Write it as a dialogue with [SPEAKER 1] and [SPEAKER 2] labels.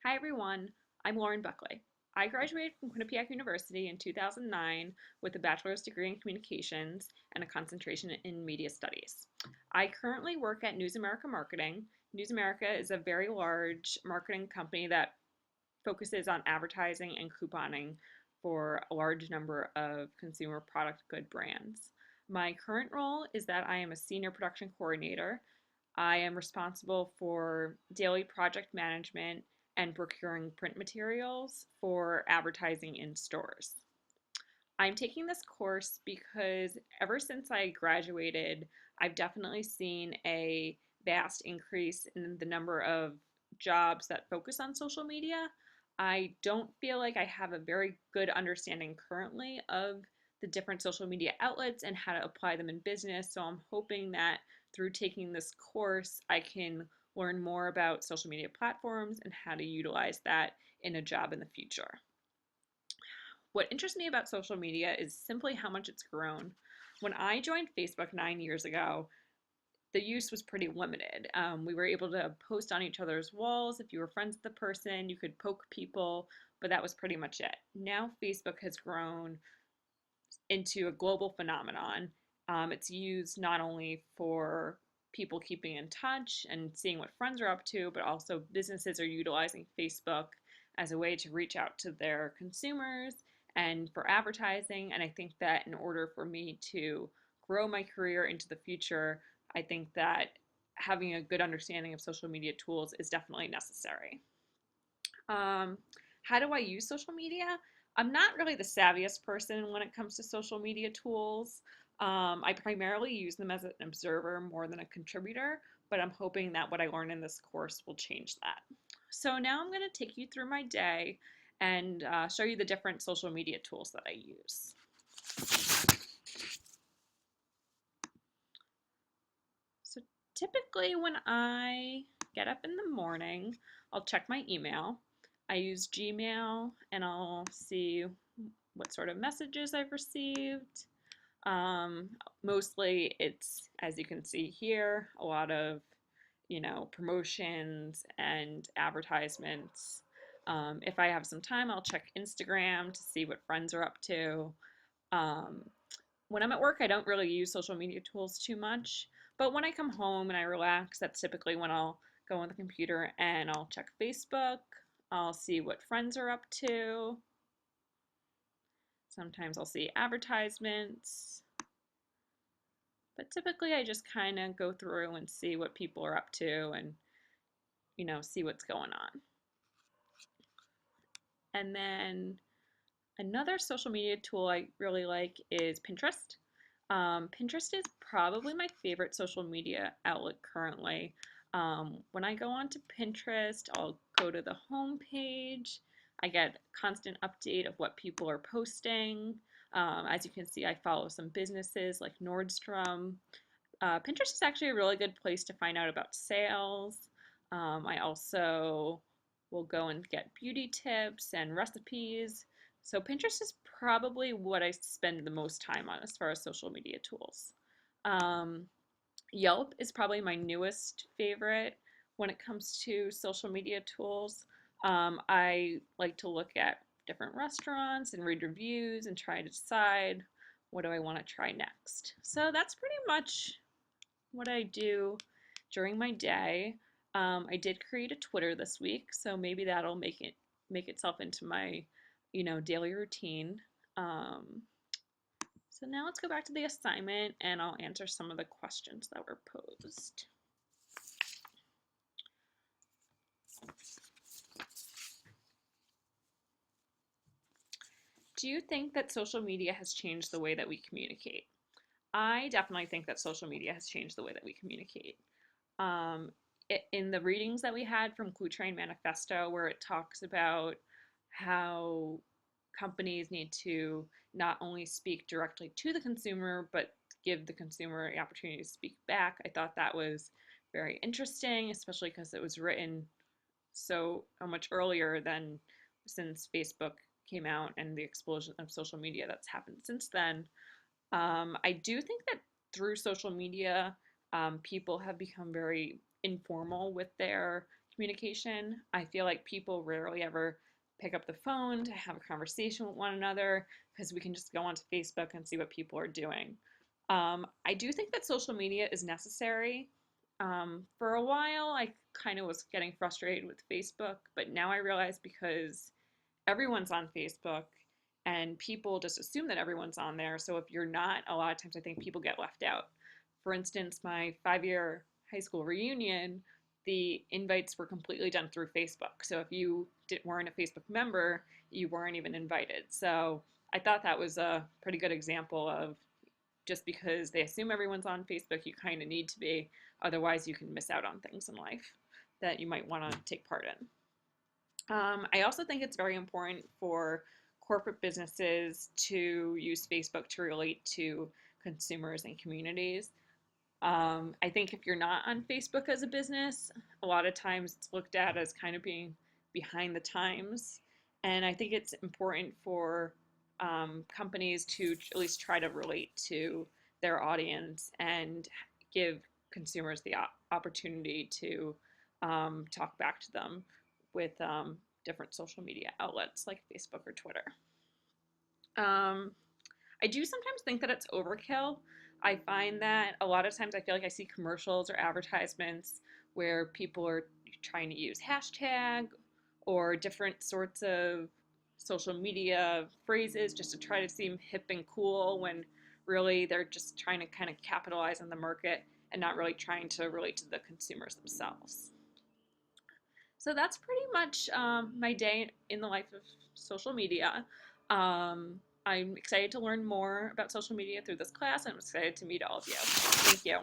[SPEAKER 1] Hi everyone, I'm Lauren Buckley. I graduated from Quinnipiac University in 2009 with a bachelor's degree in communications and a concentration in media studies. I currently work at News America Marketing. News America is a very large marketing company that focuses on advertising and couponing for a large number of consumer product good brands. My current role is that I am a senior production coordinator. I am responsible for daily project management and procuring print materials for advertising in stores. I'm taking this course because ever since I graduated, I've definitely seen a vast increase in the number of jobs that focus on social media. I don't feel like I have a very good understanding currently of the different social media outlets and how to apply them in business. So I'm hoping that through taking this course, I can learn more about social media platforms and how to utilize that in a job in the future. What interests me about social media is simply how much it's grown. When I joined Facebook 9 years ago, the use was pretty limited. We were able to post on each other's walls. If you were friends with the person, you could poke people, but that was pretty much it. Now, Facebook has grown into a global phenomenon. It's used not only for people keeping in touch and seeing what friends are up to, but also businesses are utilizing Facebook as a way to reach out to their consumers and for advertising. And I think that in order for me to grow my career into the future, I think that having a good understanding of social media tools is definitely necessary. Um, how do I use social media? I'm not really the savviest person when it comes to social media tools. I primarily use them as an observer more than a contributor, but I'm hoping that what I learn in this course will change that. So now I'm going to take you through my day and show you the different social media tools that I use. So typically when I get up in the morning, I'll check my email. I use Gmail and I'll see what sort of messages I've received. Um, Mostly it's, as you can see here, a lot of, promotions and advertisements. If I have some time, I'll check Instagram to see what friends are up to. Um, when I'm at work, I don't really use social media tools too much. But when I come home and I relax, that's typically when I'll go on the computer and I'll check Facebook. I'll see what friends are up to. Sometimes I'll see advertisements. But typically I just kind of go through and see what people are up to and, see what's going on. And then another social media tool I really like is Pinterest. Pinterest is probably my favorite social media outlet currently. When I go onto Pinterest, I'll go to the home page. I get constant update of what people are posting. As you can see, I follow some businesses like Nordstrom. Pinterest is actually a really good place to find out about sales. I also will go and get beauty tips and recipes. So Pinterest is probably what I spend the most time on as far as social media tools. Um, Yelp is probably my newest favorite when it comes to social media tools. I like to look at different restaurants and read reviews and try to decide what do I want to try next. So that's pretty much what I do during my day. I did create a Twitter this week, so maybe that'll make itself into my, daily routine. Um, so now let's go back to the assignment and I'll answer some of the questions that were posed. Do you think that social media has changed the way that we communicate? I definitely think that social media has changed the way that we communicate. Um, in the readings that we had from Clue Train Manifesto, where it talks about how companies need to not only speak directly to the consumer, but give the consumer the opportunity to speak back. I thought that was very interesting, especially because it was written so much earlier than since Facebook came out and the explosion of social media that's happened since then. I do think that through social media, people have become very informal with their communication. I feel like people rarely ever pick up the phone to have a conversation with one another because we can just go onto Facebook and see what people are doing. I do think that social media is necessary. For a while, I kind of was getting frustrated with Facebook, but now I realize because everyone's on Facebook and people just assume that everyone's on there. So if you're not, a lot of times I think people get left out. For instance, my 5 year high school reunion, the invites were completely done through Facebook. So if you weren't a Facebook member, you weren't even invited. So I thought that was a pretty good example of just because they assume everyone's on Facebook, you kind of need to be. Otherwise, you can miss out on things in life that you might want to take part in. I also think it's very important for corporate businesses to use Facebook to relate to consumers and communities. I think if you're not on Facebook as a business, a lot of times it's looked at as kind of being behind the times. And I think it's important for companies to at least try to relate to their audience and give consumers the opportunity to talk back to them with different social media outlets like Facebook or Twitter. Um, I do sometimes think that it's overkill. I find that a lot of times I feel like I see commercials or advertisements where people are trying to use hashtag or different sorts of social media phrases just to try to seem hip and cool when really they're just trying to kind of capitalize on the market and not really trying to relate to the consumers themselves. So that's pretty much my day in the life of social media. I'm excited to learn more about social media through this class, and I'm excited to meet all of you. Thank you.